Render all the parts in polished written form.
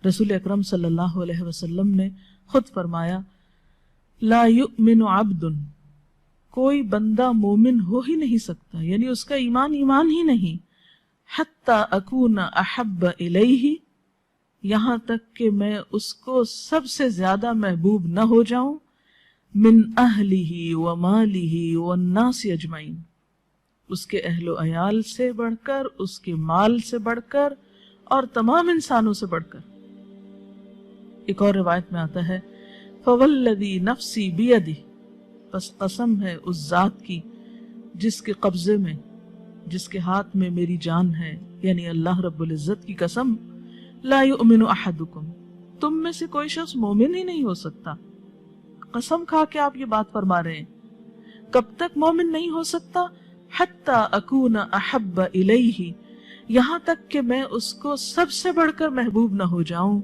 رسول اکرم صلی اللہ علیہ وسلم نے خود فرمایا لا یؤمن عبد، کوئی بندہ مومن ہو ہی نہیں سکتا، یعنی اس کا ایمان ہی نہیں، حتی اکون احب الیہ، یہاں تک کہ میں اس کو سب سے زیادہ محبوب نہ ہو جاؤں، من اہلہ ومالہ والناس اجمعین، اس کے اہل و عیال سے بڑھ کر، اس کے مال سے بڑھ کر، اور تمام انسانوں سے بڑھ کر۔ ایک اور روایت میں آتا ہے فوالذی نفسی بیدہ، پس قسم ہے اس ذات کی جس کے قبضے میں، جس کے ہاتھ میں میری جان ہے، یعنی اللہ رب العزت کی قسم، لا یؤمن احدکم، تم میں سے کوئی شخص مومن ہی نہیں ہو سکتا۔ قسم کھا کے آپ یہ بات فرما رہے ہیں، کب تک مومن نہیں ہو سکتا؟ حتی اکون احب الیہ، یہاں تک کہ میں اس کو سب سے بڑھ کر محبوب نہ ہو جاؤں،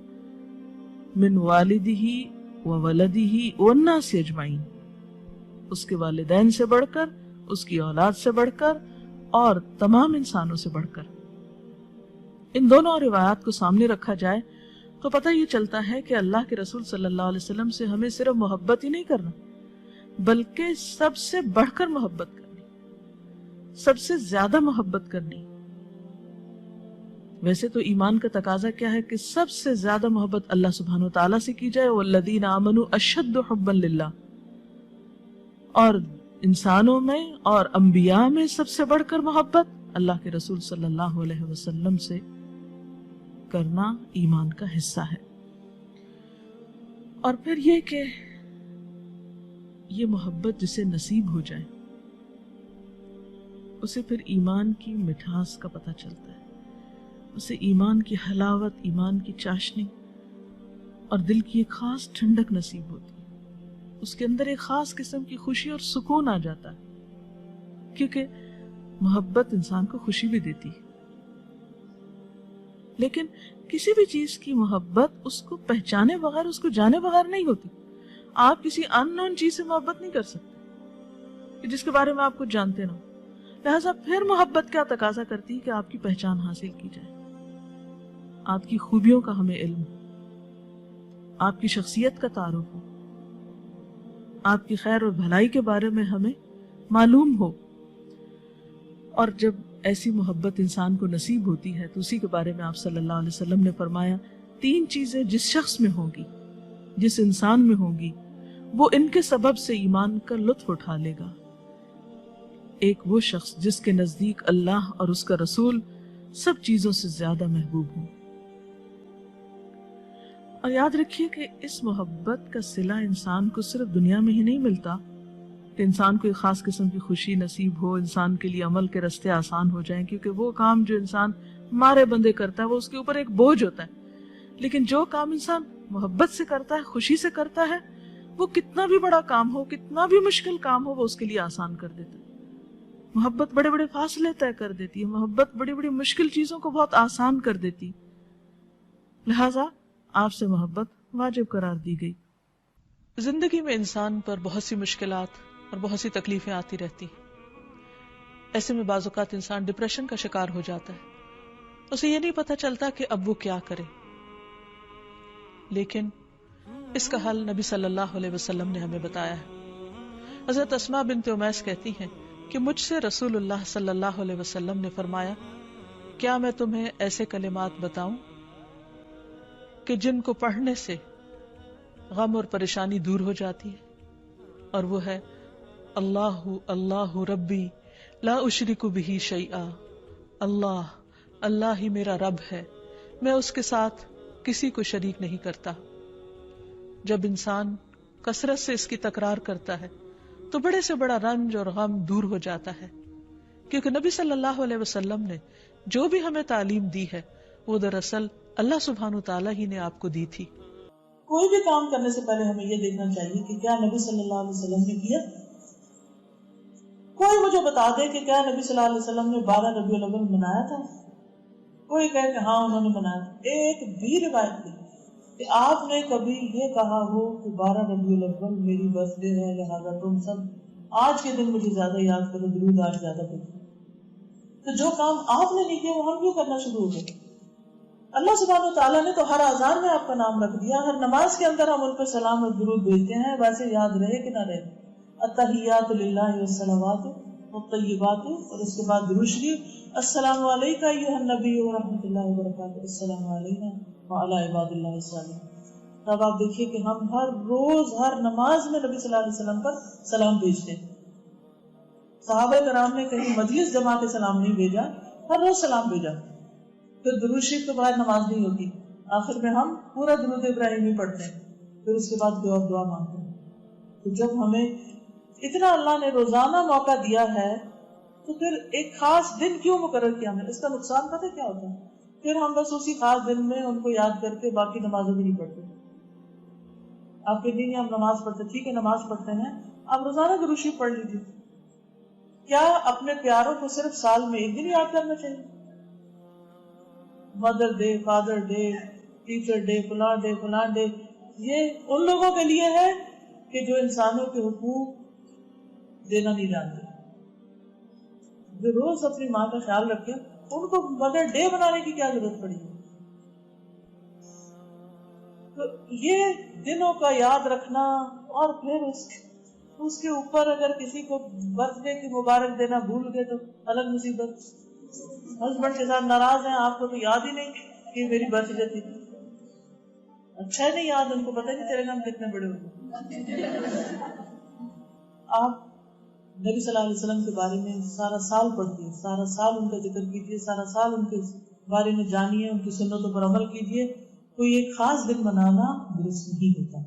من والدہ وولدہ والناس اجمعین، اس کے والدین سے بڑھ کر، اس کی اولاد سے بڑھ کر، اور تمام انسانوں سے بڑھ کر۔ ان دونوں روایات کو سامنے رکھا جائے تو پتہ یہ چلتا ہے کہ اللہ کے رسول صلی اللہ علیہ وسلم سے ہمیں صرف محبت ہی نہیں کرنا، بلکہ سب سے بڑھ کر محبت کرنی، سب سے زیادہ محبت کرنی۔ ویسے تو ایمان کا تقاضا کیا ہے کہ سب سے زیادہ محبت اللہ سبحانہ وتعالیٰ سے کی جائے، والذین آمنوا اشد حبا للہ، اور انسانوں میں اور انبیاء میں سب سے بڑھ کر محبت اللہ کے رسول صلی اللہ علیہ وسلم سے کرنا ایمان کا حصہ ہے۔ اور پھر یہ کہ یہ محبت جسے نصیب ہو جائے اسے پھر ایمان کی مٹھاس کا پتہ چلتا ہے، اسے ایمان کی حلاوت، ایمان کی چاشنی اور دل کی ایک خاص ٹھنڈک نصیب ہوتی ہے، اس کے اندر ایک خاص قسم کی خوشی اور سکون آ جاتا ہے، کیونکہ محبت انسان کو خوشی بھی دیتی ہے۔ لیکن کسی بھی چیز کی محبت اس کو پہچانے بغیر، اس کو جانے بغیر نہیں ہوتی۔ آپ کسی ان نون چیز سے محبت نہیں کر سکتے جس کے بارے میں آپ کچھ جانتے نہ ہو، لہذا پھر محبت کیا تقاضا کرتی ہے کہ آپ کی پہچان حاصل کی جائے، آپ کی خوبیوں کا ہمیں علم ہو، آپ کی شخصیت کا تعارف ہو، آپ کی خیر اور بھلائی کے بارے میں ہمیں معلوم ہو۔ اور جب ایسی محبت انسان کو نصیب ہوتی ہے تو اسی کے بارے میں آپ صلی اللہ علیہ وسلم نے فرمایا 3 چیزیں جس شخص میں ہوں گی، جس انسان میں ہوں گی، وہ ان کے سبب سے ایمان کا لطف اٹھا لے گا۔ ایک وہ شخص جس کے نزدیک اللہ اور اس کا رسول سب چیزوں سے زیادہ محبوب ہوں۔ اور یاد رکھیے کہ اس محبت کا صلہ انسان کو صرف دنیا میں ہی نہیں ملتا کہ انسان کو ایک خاص قسم کی خوشی نصیب ہو، انسان کے لیے عمل کے رستے آسان ہو جائیں، کیونکہ وہ کام جو انسان مارے بندے کرتا ہے وہ اس کے اوپر ایک بوجھ ہوتا ہے، لیکن جو کام انسان محبت سے کرتا ہے، خوشی سے کرتا ہے، وہ کتنا بھی بڑا کام ہو، کتنا بھی مشکل کام ہو، وہ اس کے لیے آسان کر دیتا ہے۔ محبت بڑے بڑے فاصلے طے کر دیتی ہے، محبت بڑی بڑی مشکل چیزوں کو بہت آسان کر دیتی، لہٰذا آپ سے محبت واجب قرار دی گئی۔ زندگی میں انسان پر بہت سی مشکلات اور بہت سی تکلیفیں آتی رہتی، ایسے میں بعض اوقات انسان ڈپریشن کا شکار ہو جاتا ہے، اسے یہ نہیں پتہ چلتا کہ اب وہ کیا کرے، لیکن اس کا حل نبی صلی اللہ علیہ وسلم نے ہمیں بتایا ہے۔ حضرت اسماء بنت امیس کہتی ہیں کہ مجھ سے رسول اللہ صلی اللہ علیہ وسلم نے فرمایا، کیا میں تمہیں ایسے کلمات بتاؤں کہ جن کو پڑھنے سے غم اور پریشانی دور ہو جاتی ہے، اور وہ ہے اللہ اللہ ربی لا اشرک بہ شیئا، اللہ اللہ ہی میرا رب ہے، میں اس کے ساتھ کسی کو شریک نہیں کرتا۔ جب انسان کثرت سے اس کی تکرار کرتا ہے تو بڑے سے بڑا رنج اور غم دور ہو جاتا ہے، کیونکہ نبی صلی اللہ علیہ وسلم نے جو بھی ہمیں تعلیم دی ہے وہ دراصل اللہ سبحانہ تعالیٰ ہی نے آپ کو دی تھی۔ کوئی بھی کام کرنے سے پہلے ہمیں یہ دیکھنا چاہیے کہ کیا نبی صلی اللہ علیہ وسلم نے کیا۔ کوئی مجھے بتا دے کہ کیا نبی صلی اللہ علیہ وسلم نے 12 ربیع الاول منایا تھا؟ کوئی کہے کہ ہاں انہوں نے منایا تھا۔ ایک بھی روایت نہیں کہ آپ نے کبھی یہ کہا ہو کہ 12 ربیع الاول میری برتھ ڈے ہے، لہٰذا تم سب آج کے دن مجھے زیادہ یاد کرو، درود آج زیادہ پڑھو۔ تو جو کام آپ نے نہیں کیا وہ ہم کیوں کرنا شروع ہو گئے؟ اللہ سبحانہ و تعالیٰ نے تو ہر اذان میں آپ کا نام رکھ دیا، ہر نماز کے اندر ہم ان پر سلام اور درود بھیجتے ہیں، ویسے یاد رہے کہ نہ رہے. التحیات للہ والصلوات والطیبات، اور اس کے بعد درود شریف، السلام علیکہ ایھا النبی ورحمۃ اللہ وبرکاتہ، السلام علینا وعلی عباد اللہ الصالحین. تب آپ دیکھیے کہ ہم ہر روز ہر نماز میں نبی صلی اللہ علیہ وسلم پر سلام بھیجتے ہیں. صحابہ کرام نے کہیں مجلس جما کے سلام نہیں بھیجا، ہر روز سلام بھیجا. پھر درود شریف کے بعد نماز نہیں ہوتی، آخر میں ہم پورا درود ابراہیمی پڑھتے ہیں، پھر اس کے بعد دعا مانگتے ہیں. تو جب ہمیں اتنا اللہ نے روزانہ موقع دیا ہے تو پھر ایک خاص دن کیوں مقرر کیا ہمیں؟ اس کا نقصان پتہ کیا ہوتا ہے؟ پھر ہم بس اسی خاص دن میں ان کو یاد کر کے باقی نمازوں بھی نہیں پڑھتے. آپ کے دن ہم نماز پڑھتے، ٹھیک ہے نماز پڑھتے ہیں، آپ روزانہ درود شریف پڑھ لیجیے. کیا اپنے پیاروں کو صرف سال میں ایک دن یاد کرنا چاہیے؟ Mother day, father day, teacher day, فلاں ڈے، یہ ان لوگوں کے لیے ہے کہ جو انسانوں کے حقوق دینا نہیں جانتے. جو روز اپنی ماں کا خیال رکھے ان کو مدر ڈے بنانے کی کیا ضرورت پڑی؟ تو یہ دنوں کا یاد رکھنا، اور پھر اس کے اوپر اگر کسی کو برتھ ڈے کی مبارک دینا بھول گئے تو الگ مصیبت. ہسبینڈ کے ساتھ ناراض ہیں، آپ کو تو یاد ہی نہیں کہ میری برتھ ڈے تھی. اچھا ہے نہیں یاد، ان کو پتہ نہیں چلے گا ہم کتنے بڑے ہوئے. آپ نبی صلی اللہ علیہ وسلم کے بارے میں سارا سال پڑھیے، سارا سال ان کا ذکر کیجیے، سارا سال ان کے بارے میں جانیے، ان کی سنتوں پر عمل کیجیے. کوئی ایک خاص دن منانا درست نہیں ہوتا.